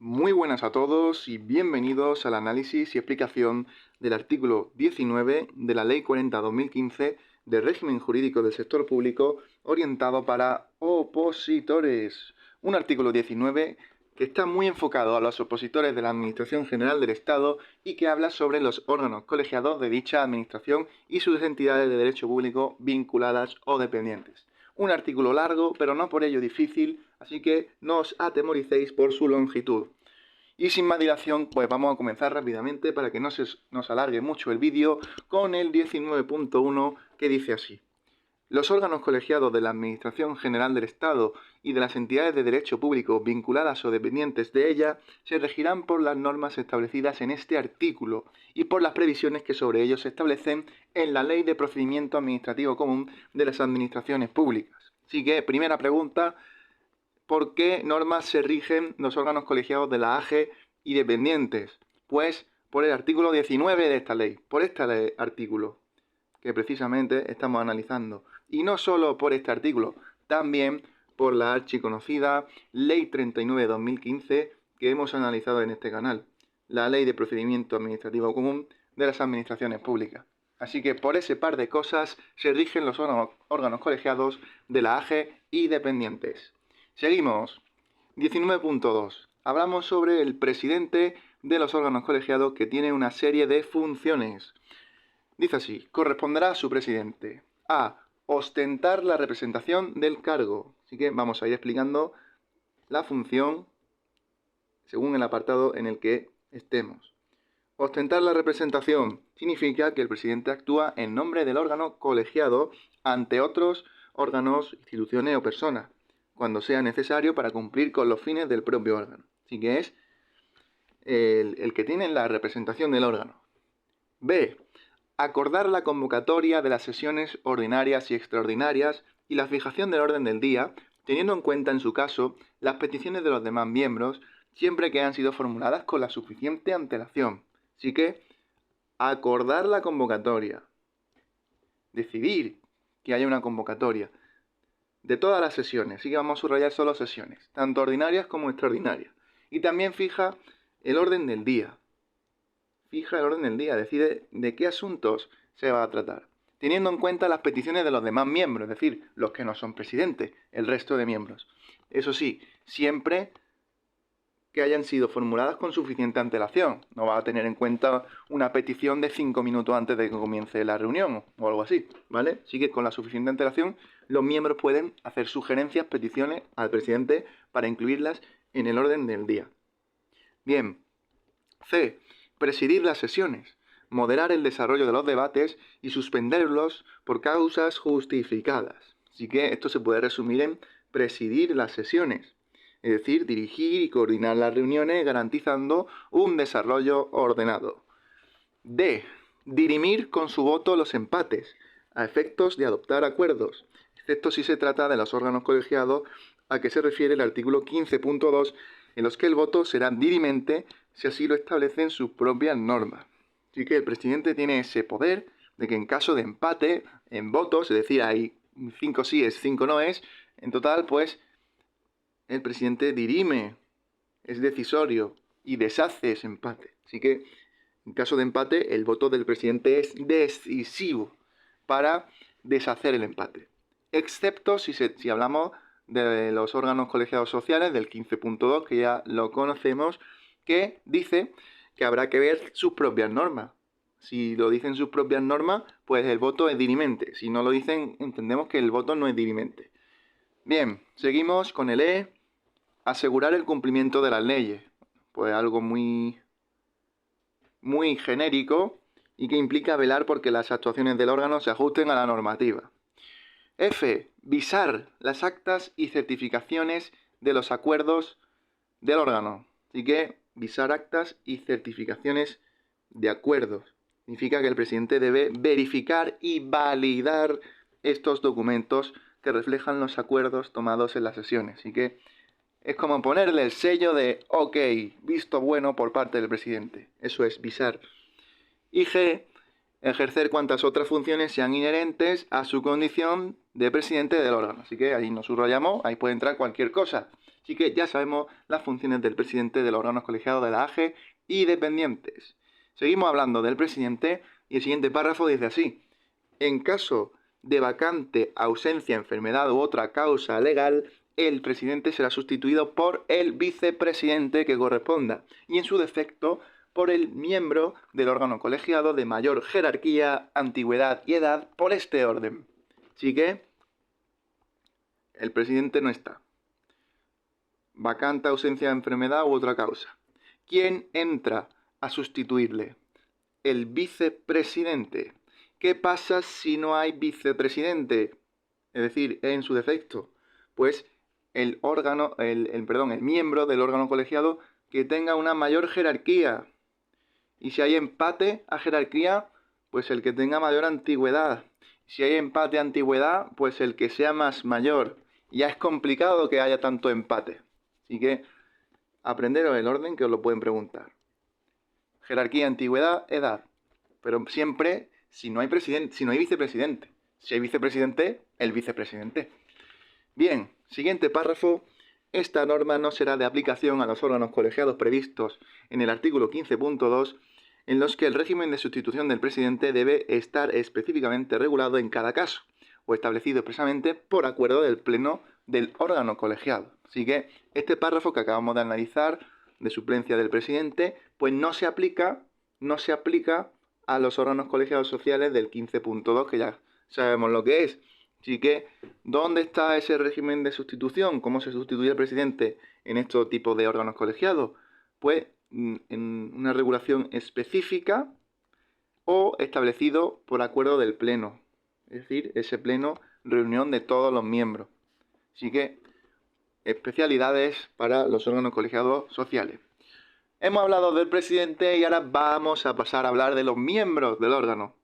Muy buenas a todos y bienvenidos al análisis y explicación del artículo 19 de la Ley 40/2015 del régimen jurídico del sector público orientado para opositores. Un artículo 19 que está muy enfocado a los opositores de la Administración General del Estado y que habla sobre los órganos colegiados de dicha Administración y sus entidades de derecho público vinculadas o dependientes. Un artículo largo, pero no por ello difícil, así que no os atemoricéis por su longitud. Y sin más dilación, pues vamos a comenzar rápidamente para que no se nos alargue mucho el vídeo con el 19.1 que dice así. Los órganos colegiados de la Administración General del Estado y de las entidades de derecho público vinculadas o dependientes de ella se regirán por las normas establecidas en este artículo y por las previsiones que sobre ellos se establecen en la Ley de Procedimiento Administrativo Común de las Administraciones Públicas. Así que, primera pregunta, ¿por qué normas se rigen los órganos colegiados de la AGE y dependientes? Pues por el artículo 19 de esta ley, por este artículo que precisamente estamos analizando. Y no solo por este artículo, también por la archiconocida Ley 39/2015 que hemos analizado en este canal, la Ley de Procedimiento Administrativo Común de las Administraciones Públicas. Así que por ese par de cosas se rigen los órganos colegiados de la AGE y dependientes. Seguimos. 19.2. Hablamos sobre el presidente de los órganos colegiados que tiene una serie de funciones. Dice así, corresponderá a su presidente a ostentar la representación del cargo. Así que vamos a ir explicando la función según el apartado en el que estemos. Ostentar la representación significa que el presidente actúa en nombre del órgano colegiado ante otros órganos, instituciones o personas, cuando sea necesario para cumplir con los fines del propio órgano. Así que es el que tiene la representación del órgano. B. Acordar la convocatoria de las sesiones ordinarias y extraordinarias y la fijación del orden del día, teniendo en cuenta en su caso las peticiones de los demás miembros, siempre que hayan sido formuladas con la suficiente antelación. Así que, acordar la convocatoria, decidir que haya una convocatoria de todas las sesiones, así que vamos a subrayar solo sesiones, tanto ordinarias como extraordinarias. Y también fija el orden del día. Fija el orden del día, decide de qué asuntos se va a tratar, teniendo en cuenta las peticiones de los demás miembros, es decir, los que no son presidentes, el resto de miembros. Eso sí, siempre que hayan sido formuladas con suficiente antelación. No va a tener en cuenta una petición de 5 minutos antes de que comience la reunión o algo así, ¿vale? Así que con la suficiente antelación los miembros pueden hacer sugerencias, peticiones al presidente para incluirlas en el orden del día. Bien. C. Presidir las sesiones, moderar el desarrollo de los debates y suspenderlos por causas justificadas. Así que esto se puede resumir en presidir las sesiones. Es decir, dirigir y coordinar las reuniones garantizando un desarrollo ordenado. D. Dirimir con su voto los empates, a efectos de adoptar acuerdos, excepto si se trata de los órganos colegiados a que se refiere el artículo 15.2, en los que el voto será dirimente si así lo establecen sus propias normas. Así que el presidente tiene ese poder de que en caso de empate en votos, es decir, hay 5 síes, 5 noes, en total, pues el presidente dirime, es decisorio y deshace ese empate. Así que, en caso de empate, el voto del presidente es decisivo para deshacer el empate. Excepto si hablamos de los órganos colegiados sociales, del 15.2, que ya lo conocemos, que dice que habrá que ver sus propias normas. Si lo dicen sus propias normas, pues el voto es dirimente. Si no lo dicen, entendemos que el voto no es dirimente. Bien, seguimos con el E. Asegurar el cumplimiento de las leyes. Pues algo muy genérico y que implica velar porque las actuaciones del órgano se ajusten a la normativa. F. Visar las actas y certificaciones de los acuerdos del órgano. Así que visar actas y certificaciones de acuerdos. Significa que el presidente debe verificar y validar estos documentos que reflejan los acuerdos tomados en las sesiones. Así que es como ponerle el sello de OK, visto bueno por parte del presidente. Eso es visar. Y G. Ejercer cuantas otras funciones sean inherentes a su condición de presidente del órgano. Así que ahí nos subrayamos, ahí puede entrar cualquier cosa. Así que ya sabemos las funciones del presidente de los órganos colegiados de la AGE y dependientes. Seguimos hablando del presidente y el siguiente párrafo dice así: en caso de vacante, ausencia, enfermedad u otra causa legal, el presidente será sustituido por el vicepresidente que corresponda y en su defecto por el miembro del órgano colegiado de mayor jerarquía, antigüedad y edad por este orden. Así que el presidente no está. Vacante, ausencia, enfermedad u otra causa. ¿Quién entra a sustituirle? El vicepresidente. ¿Qué pasa si no hay vicepresidente? Es decir, en su defecto. Pues el miembro del órgano colegiado que tenga una mayor jerarquía. Y si hay empate a jerarquía, pues el que tenga mayor antigüedad. Si hay empate a antigüedad, pues el que sea más mayor. Ya es complicado que haya tanto empate. Así que aprenderos el orden que os lo pueden preguntar. Jerarquía, antigüedad, edad. Pero siempre si no hay vicepresidente. Si hay vicepresidente, el vicepresidente. Bien, siguiente párrafo. Esta norma no será de aplicación a los órganos colegiados previstos en el artículo 15.2, en los que el régimen de sustitución del presidente debe estar específicamente regulado en cada caso, o establecido expresamente por acuerdo del pleno del órgano colegiado. Así que este párrafo que acabamos de analizar, de suplencia del presidente, pues no se aplica a los órganos colegiados sociales del 15.2, que ya sabemos lo que es. Así que, ¿dónde está ese régimen de sustitución? ¿Cómo se sustituye al presidente en estos tipos de órganos colegiados? Pues en una regulación específica o establecido por acuerdo del pleno. Es decir, ese pleno, reunión de todos los miembros. Así que, especialidades para los órganos colegiados sociales. Hemos hablado del presidente y ahora vamos a pasar a hablar de los miembros del órgano.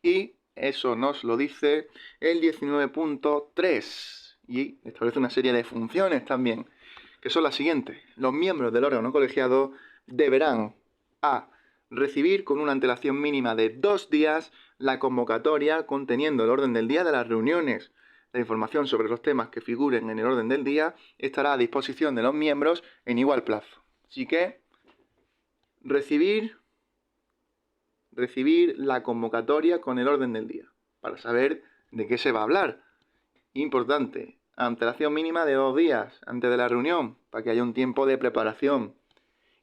Y eso nos lo dice el 19.3 y establece una serie de funciones también, que son las siguientes. Los miembros del órgano colegiado deberán: a. recibir con una antelación mínima de 2 días la convocatoria conteniendo el orden del día de las reuniones. La información sobre los temas que figuren en el orden del día estará a disposición de los miembros en igual plazo. Así que, recibir la convocatoria con el orden del día, para saber de qué se va a hablar. Importante, antelación mínima de 2 días antes de la reunión, para que haya un tiempo de preparación.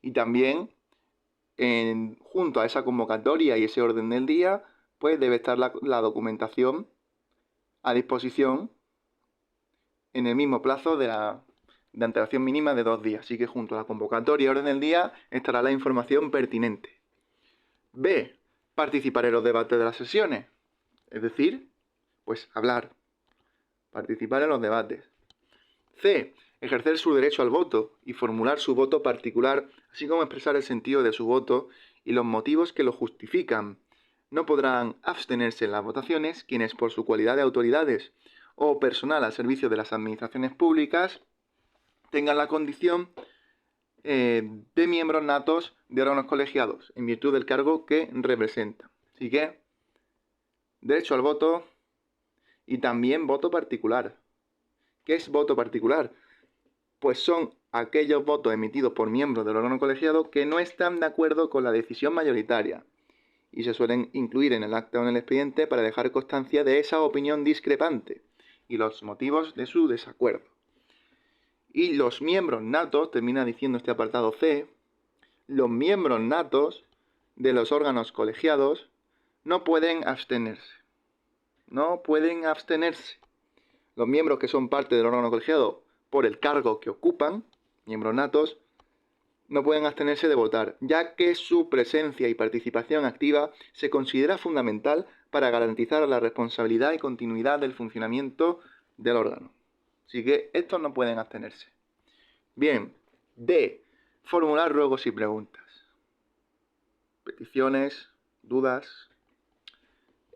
Y también, junto a esa convocatoria y ese orden del día, pues debe estar la documentación a disposición en el mismo plazo de antelación mínima de 2 días. Así que junto a la convocatoria y orden del día estará la información pertinente. B. Participar en los debates de las sesiones. Es decir, pues hablar. Participar en los debates. C. Ejercer su derecho al voto y formular su voto particular, así como expresar el sentido de su voto y los motivos que lo justifican. No podrán abstenerse en las votaciones quienes, por su cualidad de autoridades o personal al servicio de las administraciones públicas, tengan la condición de miembros natos de órganos colegiados, en virtud del cargo que representan. Así que, derecho al voto y también voto particular. ¿Qué es voto particular? Pues son aquellos votos emitidos por miembros del órgano colegiado que no están de acuerdo con la decisión mayoritaria y se suelen incluir en el acta o en el expediente para dejar constancia de esa opinión discrepante y los motivos de su desacuerdo. Y los miembros natos, termina diciendo este apartado C, los miembros natos de los órganos colegiados no pueden abstenerse. No pueden abstenerse. Los miembros que son parte del órgano colegiado por el cargo que ocupan, miembros natos, no pueden abstenerse de votar, ya que su presencia y participación activa se considera fundamental para garantizar la responsabilidad y continuidad del funcionamiento del órgano. Así que estos no pueden abstenerse. Bien, D. Formular ruegos y preguntas. Peticiones, dudas.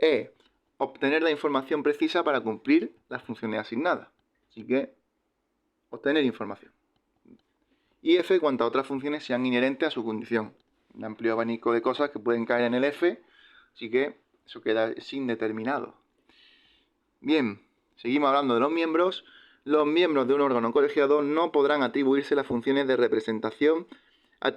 E. Obtener la información precisa para cumplir las funciones asignadas. Así que, obtener información. Y F, cuanto a otras funciones sean inherentes a su condición. Un amplio abanico de cosas que pueden caer en el F, así que eso queda sin determinado. Bien, seguimos hablando de los miembros. los miembros de un órgano colegiado no podrán atribuirse las funciones de representación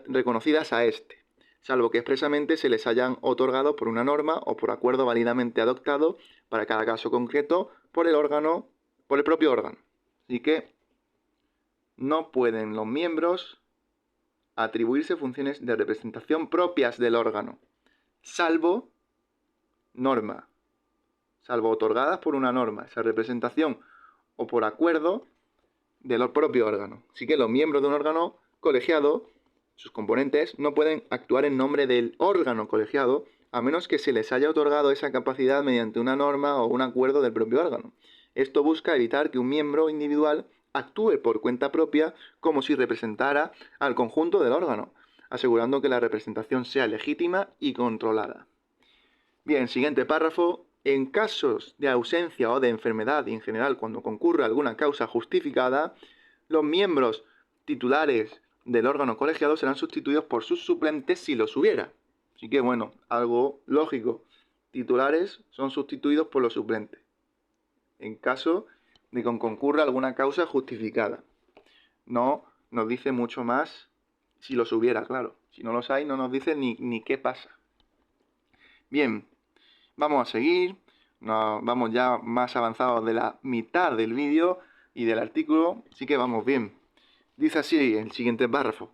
reconocidas a este, salvo que expresamente se les hayan otorgado por una norma o por acuerdo válidamente adoptado para cada caso concreto por el propio órgano. Así que no pueden los miembros atribuirse funciones de representación propias del órgano, salvo otorgadas por una norma, esa representación, o por acuerdo del propio órgano. Así que los miembros de un órgano colegiado, sus componentes, no pueden actuar en nombre del órgano colegiado, a menos que se les haya otorgado esa capacidad mediante una norma o un acuerdo del propio órgano. Esto busca evitar que un miembro individual actúe por cuenta propia como si representara al conjunto del órgano, asegurando que la representación sea legítima y controlada. Bien, siguiente párrafo. En casos de ausencia o de enfermedad y en general cuando concurra alguna causa justificada, los miembros titulares del órgano colegiado serán sustituidos por sus suplentes si los hubiera. Así que bueno, algo lógico. Titulares son sustituidos por los suplentes en caso de que concurra alguna causa justificada. No nos dice mucho más si los hubiera, claro. Si no los hay, no nos dice ni qué pasa. Bien, vamos a seguir. Vamos ya más avanzados de la mitad del vídeo y del artículo, así que vamos bien. Dice así el siguiente párrafo.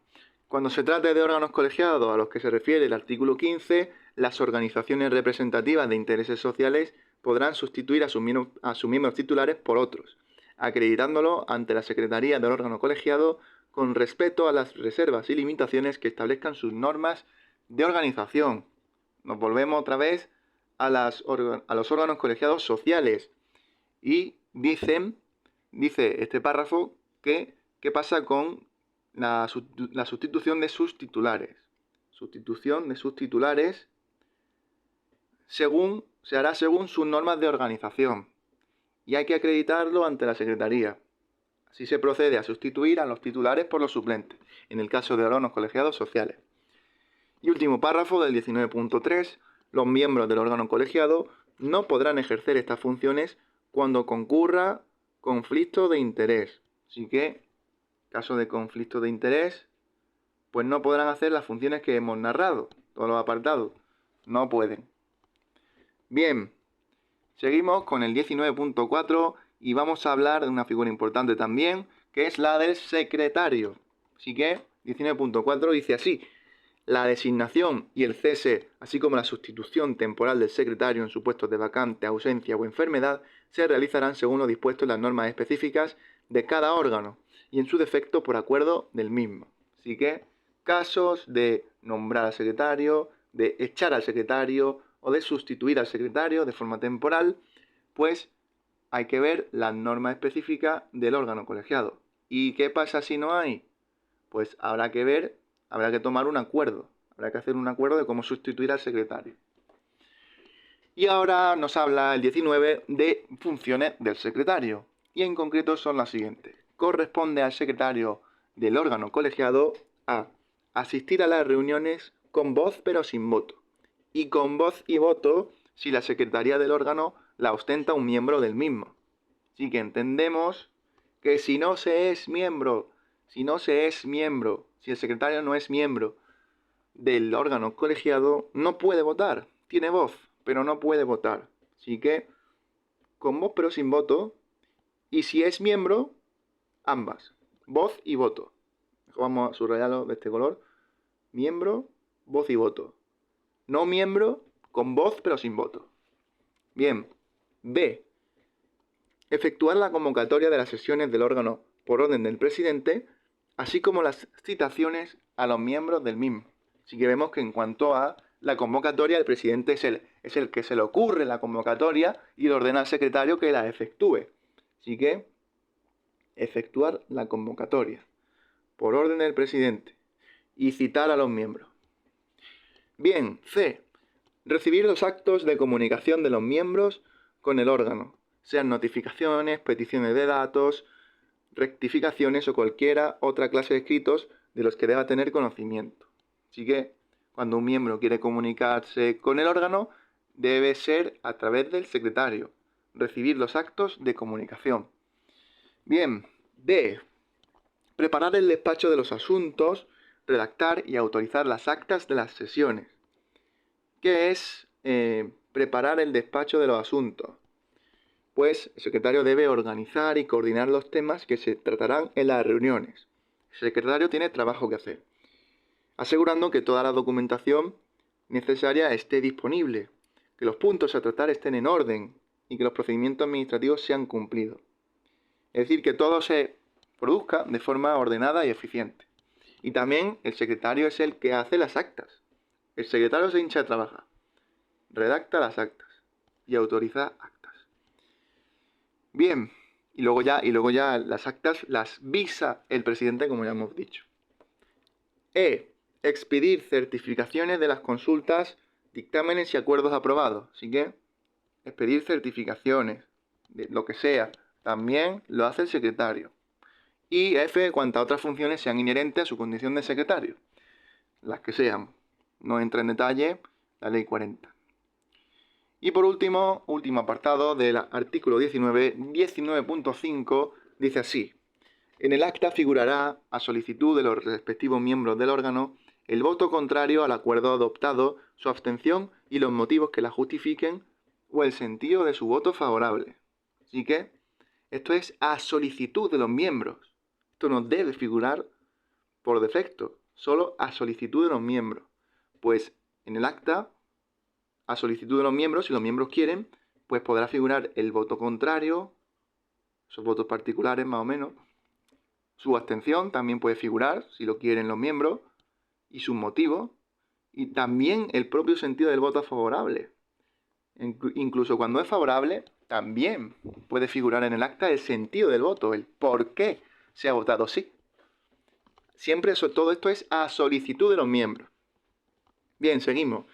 Cuando se trate de órganos colegiados a los que se refiere el artículo 15, las organizaciones representativas de intereses sociales podrán sustituir a sus miembros titulares por otros, acreditándolo ante la Secretaría del órgano colegiado con respeto a las reservas y limitaciones que establezcan sus normas de organización. Nos volvemos otra vez a los órganos colegiados sociales y dice este párrafo que qué pasa con la sustitución de sus titulares. Sustitución de sus titulares se hará según sus normas de organización y hay que acreditarlo ante la Secretaría. Así se procede a sustituir a los titulares por los suplentes, en el caso de órganos colegiados sociales. Y último párrafo del 19.3. Los miembros del órgano colegiado no podrán ejercer estas funciones cuando concurra conflicto de interés. Así que, en caso de conflicto de interés, pues no podrán hacer las funciones que hemos narrado, todos los apartados. No pueden. Bien, seguimos con el 19.4 y vamos a hablar de una figura importante también, que es la del secretario. Así que, 19.4 dice así. La designación y el cese, así como la sustitución temporal del secretario en supuestos de vacante, ausencia o enfermedad, se realizarán según lo dispuesto en las normas específicas de cada órgano y en su defecto por acuerdo del mismo. Así que, casos de nombrar al secretario, de echar al secretario o de sustituir al secretario de forma temporal, pues hay que ver las normas específicas del órgano colegiado. ¿Y qué pasa si no hay? Pues habrá que tomar un acuerdo, habrá que hacer un acuerdo de cómo sustituir al secretario. Y ahora nos habla el 19 de funciones del secretario, y en concreto son las siguientes. Corresponde al secretario del órgano colegiado a asistir a las reuniones con voz pero sin voto, y con voz y voto si la secretaría del órgano la ostenta un miembro del mismo. Así que entendemos que si el secretario no es miembro del órgano colegiado, no puede votar. Tiene voz, pero no puede votar. Así que, con voz pero sin voto, y si es miembro, ambas. Voz y voto. Vamos a subrayarlo de este color. Miembro, voz y voto. No miembro, con voz pero sin voto. Bien. B. Efectuar la convocatoria de las sesiones del órgano por orden del presidente, así como las citaciones a los miembros del mismo. Así que vemos que en cuanto a la convocatoria, el presidente es el que se le ocurre la convocatoria y le ordena al secretario que la efectúe. Así que, efectuar la convocatoria por orden del presidente y citar a los miembros. Bien, C. Recibir los actos de comunicación de los miembros con el órgano, sean notificaciones, peticiones de datos, rectificaciones o cualquiera otra clase de escritos de los que deba tener conocimiento. Así que, cuando un miembro quiere comunicarse con el órgano, debe ser a través del secretario, recibir los actos de comunicación. Bien, D. Preparar el despacho de los asuntos, redactar y autorizar las actas de las sesiones. ¿Qué es preparar el despacho de los asuntos? Pues el secretario debe organizar y coordinar los temas que se tratarán en las reuniones. El secretario tiene trabajo que hacer, asegurando que toda la documentación necesaria esté disponible, que los puntos a tratar estén en orden y que los procedimientos administrativos sean cumplidos. Es decir, que todo se produzca de forma ordenada y eficiente. Y también el secretario es el que hace las actas. El secretario se hincha de trabajar, redacta las actas y autoriza actas. Bien, y luego ya las actas las visa el presidente, como ya hemos dicho. E. Expedir certificaciones de las consultas, dictámenes y acuerdos aprobados. Así que, expedir certificaciones de lo que sea, también lo hace el secretario. Y F. Cuantas otras funciones sean inherentes a su condición de secretario. Las que sean. No entra en detalle la ley 40. Y por último apartado del artículo 19.5, dice así. En el acta figurará, a solicitud de los respectivos miembros del órgano, el voto contrario al acuerdo adoptado, su abstención y los motivos que la justifiquen o el sentido de su voto favorable. Así que esto es a solicitud de los miembros. Esto no debe figurar por defecto, solo a solicitud de los miembros. Pues en el acta, a solicitud de los miembros, si los miembros quieren, pues podrá figurar el voto contrario, esos votos particulares más o menos. Su abstención también puede figurar, si lo quieren los miembros, y sus motivos, y también el propio sentido del voto favorable. Incluso cuando es favorable, también puede figurar en el acta el sentido del voto, el por qué se ha votado sí. Siempre todo esto es a solicitud de los miembros. Bien, seguimos.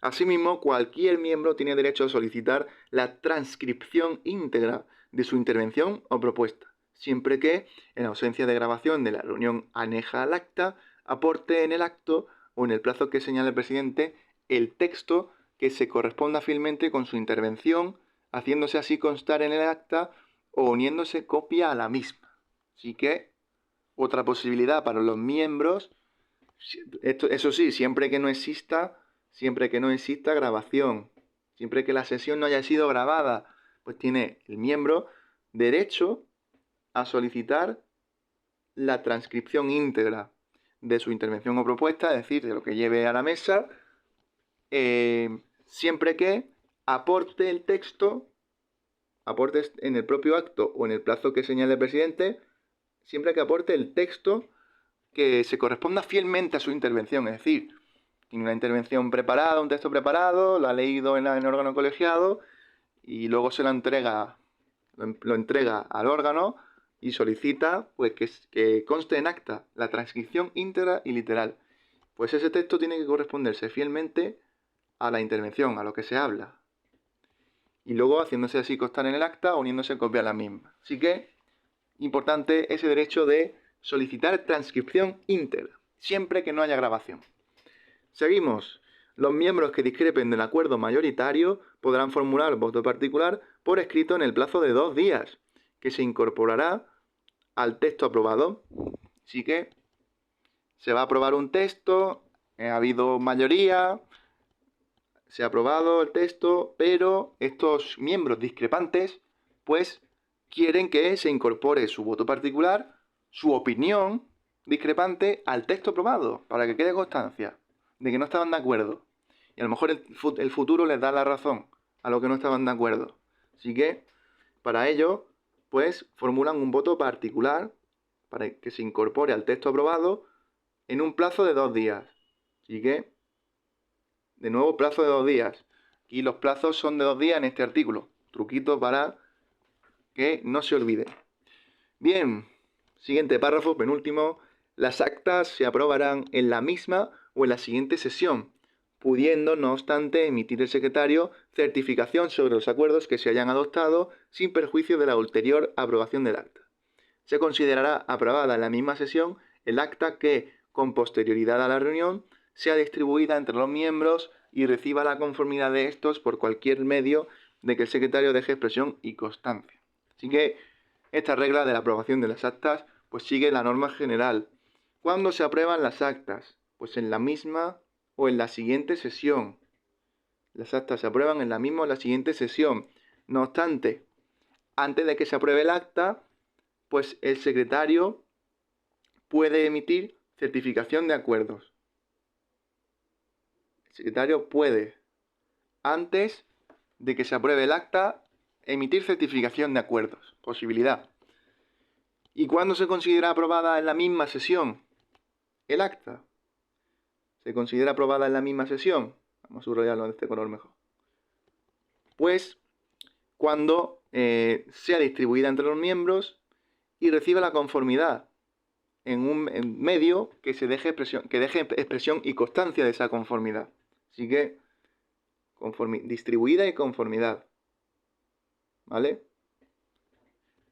Asimismo, cualquier miembro tiene derecho a solicitar la transcripción íntegra de su intervención o propuesta, siempre que, en ausencia de grabación de la reunión aneja al acta, aporte en el acto o en el plazo que señale el presidente el texto que se corresponda fielmente con su intervención, haciéndose así constar en el acta o uniéndose copia a la misma. Así que, otra posibilidad para los miembros, eso sí, siempre que no exista grabación, siempre que la sesión no haya sido grabada, pues tiene el miembro derecho a solicitar la transcripción íntegra de su intervención o propuesta, es decir, de lo que lleve a la mesa, siempre que aporte el texto, aporte en el propio acto o en el plazo que señale el presidente, siempre que aporte el texto que se corresponda fielmente a su intervención, es decir, tiene una intervención preparada, un texto preparado, lo ha leído en el órgano colegiado y luego se lo entrega al órgano y solicita pues que conste en acta la transcripción íntegra y literal. Pues ese texto tiene que corresponderse fielmente a la intervención, a lo que se habla. Y luego haciéndose así constar en el acta, uniéndose copia a la misma. Así que, importante ese derecho de solicitar transcripción íntegra, siempre que no haya grabación. Seguimos. Los miembros que discrepen del acuerdo mayoritario podrán formular voto particular por escrito en el plazo de 2 días, que se incorporará al texto aprobado. Así que se va a aprobar un texto, ha habido mayoría, se ha aprobado el texto, pero estos miembros discrepantes pues quieren que se incorpore su voto particular, su opinión discrepante al texto aprobado, para que quede constancia de que no estaban de acuerdo. Y a lo mejor el futuro les da la razón a lo que no estaban de acuerdo. Así que, para ello, pues formulan un voto particular para que se incorpore al texto aprobado en un plazo de 2 días. Así que, de nuevo, plazo de 2 días. Y los plazos son de 2 días en este artículo. Truquito para que no se olvide. Bien, siguiente párrafo, penúltimo. Las actas se aprobarán en la misma o en la siguiente sesión, pudiendo, no obstante, emitir el secretario certificación sobre los acuerdos que se hayan adoptado sin perjuicio de la ulterior aprobación del acta. Se considerará aprobada en la misma sesión el acta que, con posterioridad a la reunión, sea distribuida entre los miembros y reciba la conformidad de estos por cualquier medio de que el secretario deje expresión y constancia. Así que Esta regla de la aprobación de las actas pues sigue la norma general. ¿Cuándo se aprueban las actas? Pues en la misma o en la siguiente sesión. Las actas se aprueban en la misma o en la siguiente sesión. No obstante, antes de que se apruebe el acta, pues el secretario puede emitir certificación de acuerdos. El secretario puede, antes de que se apruebe el acta, emitir certificación de acuerdos. Posibilidad. ¿Y cuándo se considera aprobada en la misma sesión el acta? ¿Se considera aprobada en la misma sesión? Vamos a subrayarlo de este color mejor. Pues cuando sea distribuida entre los miembros y reciba la conformidad en un medio que deje expresión y constancia de esa conformidad. Así que distribuida y conformidad. ¿Vale?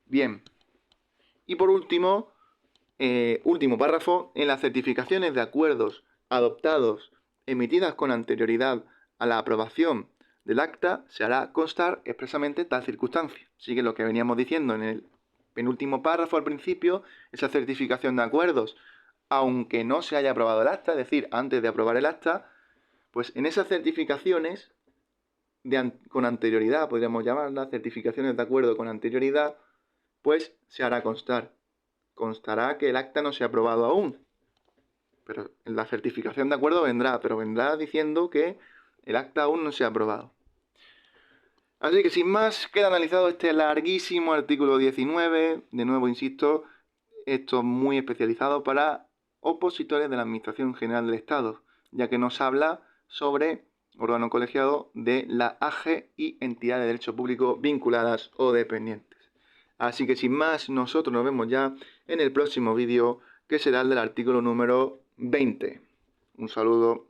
Bien. Y por último, último párrafo, en las certificaciones de acuerdos adoptados emitidas con anterioridad a la aprobación del acta, se hará constar expresamente tal circunstancia. Así que lo que veníamos diciendo en el penúltimo párrafo al principio, esa certificación de acuerdos, aunque no se haya aprobado el acta, es decir, antes de aprobar el acta, pues en esas certificaciones con anterioridad, podríamos llamarlas certificaciones de acuerdo con anterioridad, pues se hará constar. Constará que el acta no se ha aprobado aún. Pero en la certificación de acuerdo vendrá, pero vendrá diciendo que el acta aún no se ha aprobado. Así que sin más, queda analizado este larguísimo artículo 19. De nuevo, insisto, esto es muy especializado para opositores de la Administración General del Estado, ya que nos habla sobre órgano colegiado de la AGE y entidades de derecho público vinculadas o dependientes. Así que sin más, nosotros nos vemos ya en el próximo vídeo, que será el del artículo número 20. Un saludo.